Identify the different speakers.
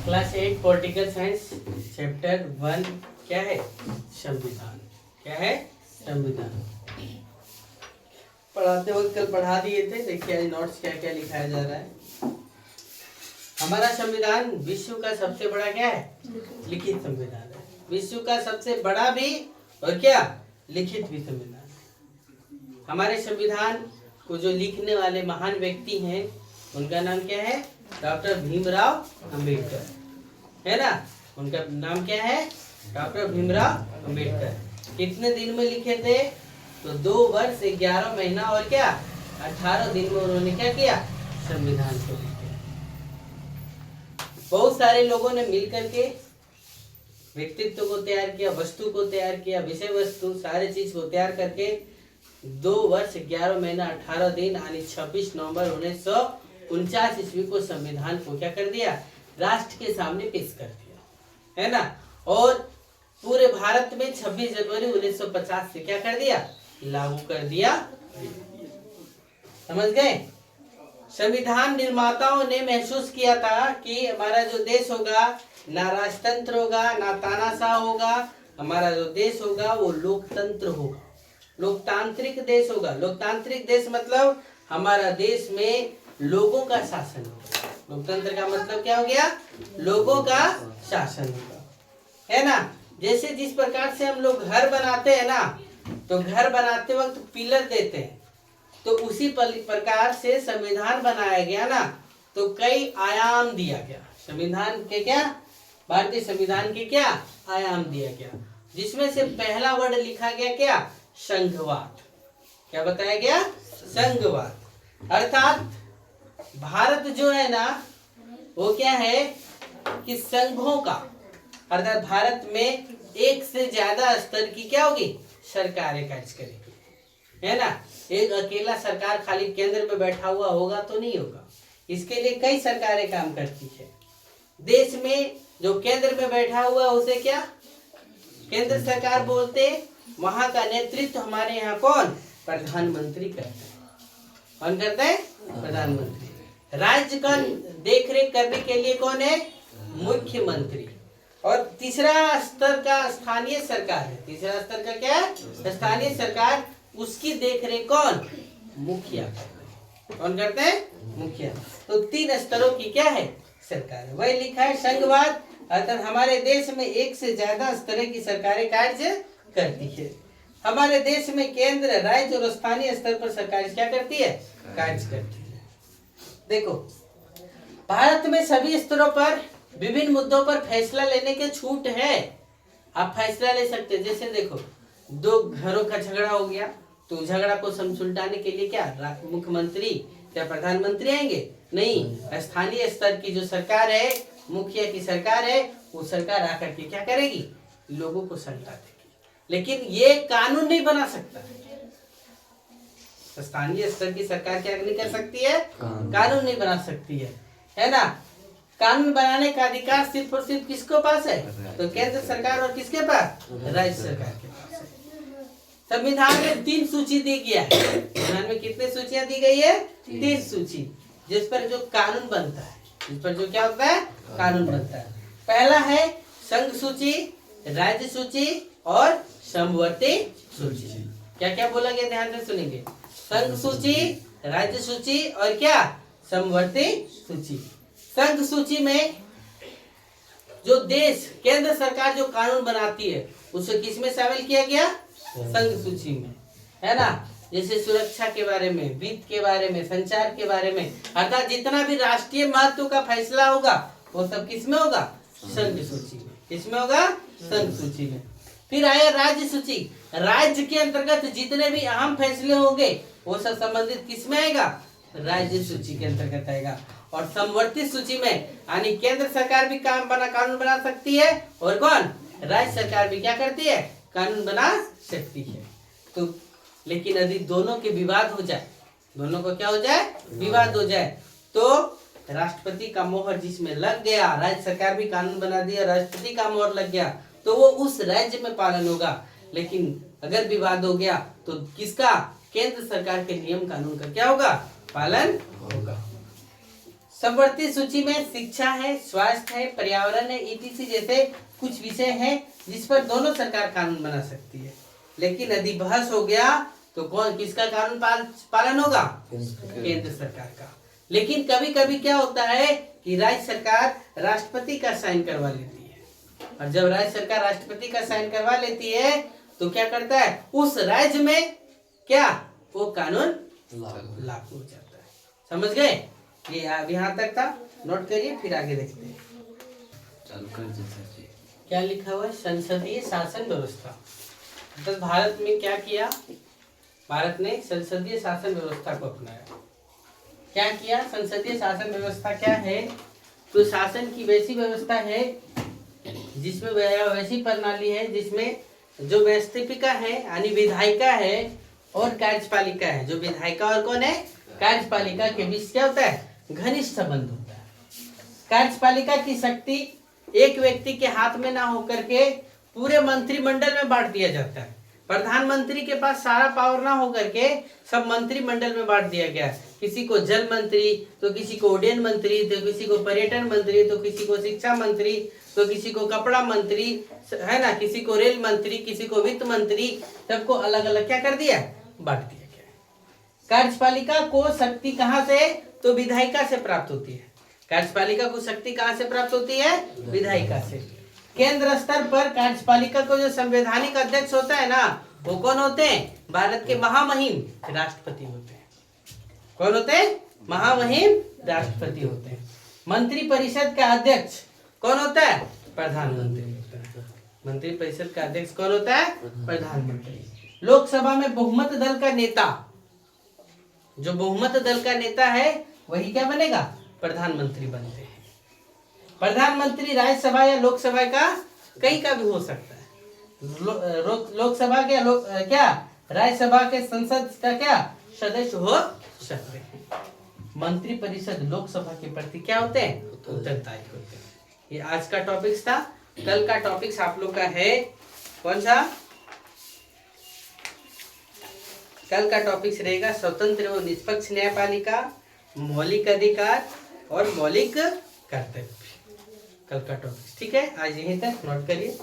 Speaker 1: Class 8 political science chapter 1 क्या है? संविधान। क्या है? संविधान। पढ़ाते वक्त कल पढ़ा दिए थे। देखिए आज नोट्स क्या क्या लिखाया जा रहा है। हमारा संविधान विश्व का सबसे बड़ा क्या है? लिखित संविधान है। विश्व का सबसे बड़ा भी और क्या लिखित भी संविधान। हमारे संविधान को जो लिखने वाले महान व्यक्ति हैं उनका नाम क्या है? डॉक्टर भीमराव अंबेडकर, है ना। उनका नाम क्या है? डॉक्टर भीमराव अंबेडकर। कितने दिन में लिखे थे? तो 2 वर्ष 11 महीना और क्या 18 दिन में उन्होंने क्या किया? संविधान को लिखा। बहुत सारे लोगों ने मिलकर के व्यक्तित्व को तैयार किया, वस्तु को तैयार किया, विषय वस्तु सारे चीज को तैयार करके 2 वर्ष 11 महीना 18 दिन यानी 26 नवंबर 1949 ईस्वी को संविधान को क्या कर दिया? राष्ट्र के सामने पेश कर दिया, है ना। और पूरे भारत में 26 जनवरी 1950 से क्या कर दिया? लागू कर दिया। समझ गए? संविधान निर्माताओं ने महसूस किया था कि हमारा जो देश होगा ना राजतंत्र होगा ना तानाशाह होगा। हमारा जो देश होगा वो लोकतंत्र होगा, लोकतांत्रिक देश होगा। लोकतांत्रिक देश मतलब हमारा देश में लोगों का शासन होगा। लोकतंत्र का मतलब क्या हो गया? लोगों का शासन होगा, है ना। जैसे जिस प्रकार से हम लोग घर बनाते हैं ना, तो घर बनाते वक्त पिलर देते हैं, तो उसी प्रकार से संविधान बनाया गया ना, तो कई आयाम दिया गया। संविधान के क्या? भारतीय संविधान के क्या आयाम दिया गया, जिसमें से पहला वर्ड लिखा गया क्या? संघवाद। क्या बताया गया? संघवाद। अर्थात भारत जो है ना वो क्या है कि संघों का, अर्थात भारत में एक से ज्यादा स्तर की क्या होगी? सरकारें कार्य करेगी, है ना। एक अकेला सरकार खाली केंद्र में बैठा हुआ होगा तो नहीं होगा। इसके लिए कई सरकारें काम करती है। देश में जो केंद्र में बैठा हुआ उसे क्या केंद्र सरकार बोलते। वहां का नेतृत्व हमारे यहाँ कौन? प्रधानमंत्री करते हैं। कौन करते हैं? प्रधानमंत्री। राज्य का देखरेख करने के लिए कौन है? मुख्यमंत्री। और तीसरा स्तर का स्थानीय सरकार है। तीसरा स्तर का क्या है? स्थानीय सरकार। उसकी देखरेख कौन? मुखिया करते हैं। कौन करते हैं? मुखिया। तो 3 स्तरों की क्या है? सरकार है। वही लिखा है संघवाद, अर्थात हमारे देश में एक से ज्यादा स्तर की सरकारें कार्य करती है। हमारे देश में केंद्र, राज्य और स्थानीय स्तर पर सरकार क्या करती है? कार्य करती है। देखो भारत में सभी स्तरों पर विभिन्न मुद्दों पर फैसला लेने की छूट है। आप फैसला ले सकते हैं। जैसे देखो 2 घरों का झगड़ा हो गया, तो झगड़ा को सुलझाने के लिए क्या मुख्यमंत्री या प्रधानमंत्री आएंगे? नहीं, स्थानीय स्तर की जो सरकार है, मुखिया की सरकार है, वो सरकार आकर के क्या करेगी? लोगों को सलाह देगी। लेकिन ये कानून नहीं बना सकता। स्थानीय स्तर की सरकार क्या नहीं कर सकती है? कानून नहीं बना सकती है ना। कानून बनाने का अधिकार सिर्फ और सिर्फ किसके पास है? तो केंद्र सरकार और किसके पास? राज्य सरकार के पास है। संविधान में 3 सूची दी गया है। संविधान में कितने सूचियां दी गई है? 3 सूची, जिस पर जो कानून बनता है, जिस पर जो क्या होता है? कानून बनता है। पहला है संघ सूची, राज्य सूची और समवर्ती सूची। क्या क्या बोला गया? ध्यान से सुनेंगे। संघ सूची, राज्य सूची और क्या? समवर्ती सूची। संघ सूची में जो देश केंद्र सरकार जो कानून बनाती है उसे किसमें शामिल किया गया? संघ सूची में, है ना। जैसे सुरक्षा के बारे में, वित्त के बारे में, संचार के बारे में, अर्थात जितना भी राष्ट्रीय महत्व का फैसला होगा वो सब किसमें होगा? संघ सूची में। किसमें होगा? संघ सूची में। फिर आया राज्य सूची। राज्य के अंतर्गत जितने भी अहम फैसले होंगे वो सब संबंधित किसमें आएगा? राज्य सूची के अंतर्गत आएगा। और समवर्ती सूची में यानी केंद्र सरकार भी कानून बना सकती है, और कौन? राज्य सरकार भी क्या करती है? कानून बना सकती है। तो लेकिन यदि दोनों के विवाद हो जाए, दोनों को क्या हो जाए? विवाद हो जाए, तो राष्ट्रपति का मोहर जिसमें लग गया, राज्य सरकार भी कानून बना दिया, राष्ट्रपति का मोहर लग गया, तो वो उस राज्य में पालन होगा। लेकिन अगर विवाद हो गया तो किसका? केंद्र सरकार के नियम कानून का क्या होगा? पालन होगा। समवर्ती सूची में शिक्षा है, स्वास्थ्य है, पर्यावरण है, ईटीसी जैसे कुछ विषय हैं जिस पर दोनों सरकार कानून बना सकती है। लेकिन यदि बहस हो गया तो कौन किसका कानून पालन होगा? केंद्र सरकार का। लेकिन कभी कभी क्या होता है कि राज्य सरकार राष्ट्रपति का साइन करवा लेती है, और जब राज्य सरकार राष्ट्रपति का साइन करवा लेती है तो क्या करता है, उस राज्य में क्या वो कानून लागू हो जाता है। समझ गए? ये अब यहाँ तक था, नोट करिए, फिर आगे देखते हैं। क्या लिखा हुआ है? संसदीय शासन व्यवस्था। तो भारत में क्या किया? भारत ने संसदीय शासन व्यवस्था को अपनाया। क्या किया? संसदीय शासन व्यवस्था क्या है? तो शासन की वैसी व्यवस्था है जिसमें वैसी प्रणाली है जिसमें जो व्यवस्थापिका है यानी विधायिका है और कार्यपालिका है। जो विधायिका और कौन है? कार्यपालिका के बीच क्या होता है? घनिष्ठ संबंध होता है। कार्यपालिका की शक्ति एक व्यक्ति के हाथ में ना होकर के पूरे मंत्रिमंडल में बांट दिया जाता है। प्रधानमंत्री के पास सारा पावर ना होकर के सब मंत्रिमंडल में बांट दिया गया। किसी को जल मंत्री, तो किसी को उड्डयन मंत्री, तो किसी को पर्यटन मंत्री, तो किसी को शिक्षा मंत्री, तो किसी को कपड़ा मंत्री, है ना, किसी को रेल मंत्री, किसी को वित्त मंत्री, सबको अलग अलग क्या कर दिया? बांट दिया गया। कार्यपालिका को शक्ति कहाँ से? तो विधायिका से प्राप्त होती है। कार्यपालिका को शक्ति कहाँ से प्राप्त होती है? विधायिका से। केंद्र स्तर पर कार्यपालिका को जो संवैधानिक अध्यक्ष होता है ना, वो कौन होते हैं? भारत के महामहिम राष्ट्रपति होते हैं। कौन होते हैं? महामहिम राष्ट्रपति होते हैं। मंत्री परिषद का अध्यक्ष कौन होता है? प्रधानमंत्री होता है। मंत्री परिषद का अध्यक्ष कौन होता है? प्रधानमंत्री। लोकसभा में बहुमत दल का नेता, जो बहुमत दल का नेता है वही क्या बनेगा? प्रधानमंत्री बनते हैं। प्रधानमंत्री राज्यसभा या लोकसभा का कहीं का भी हो सकता है। लोकसभा के क्या राज्यसभा के संसद का क्या सदस्य हो सकते हैं। मंत्री परिषद लोकसभा के प्रति क्या होते हैं? उत्तरदायी होते हैं। ये आज का टॉपिक्स था। कल का टॉपिक्स आप लोग का है कौन सा? कल का टॉपिक्स रहेगा स्वतंत्र एवं निष्पक्ष न्यायपालिका, मौलिक अधिकार और मौलिक कर्तव्य। कल का टॉपिक्स ठीक है। आज यहीं तक, नोट करिए।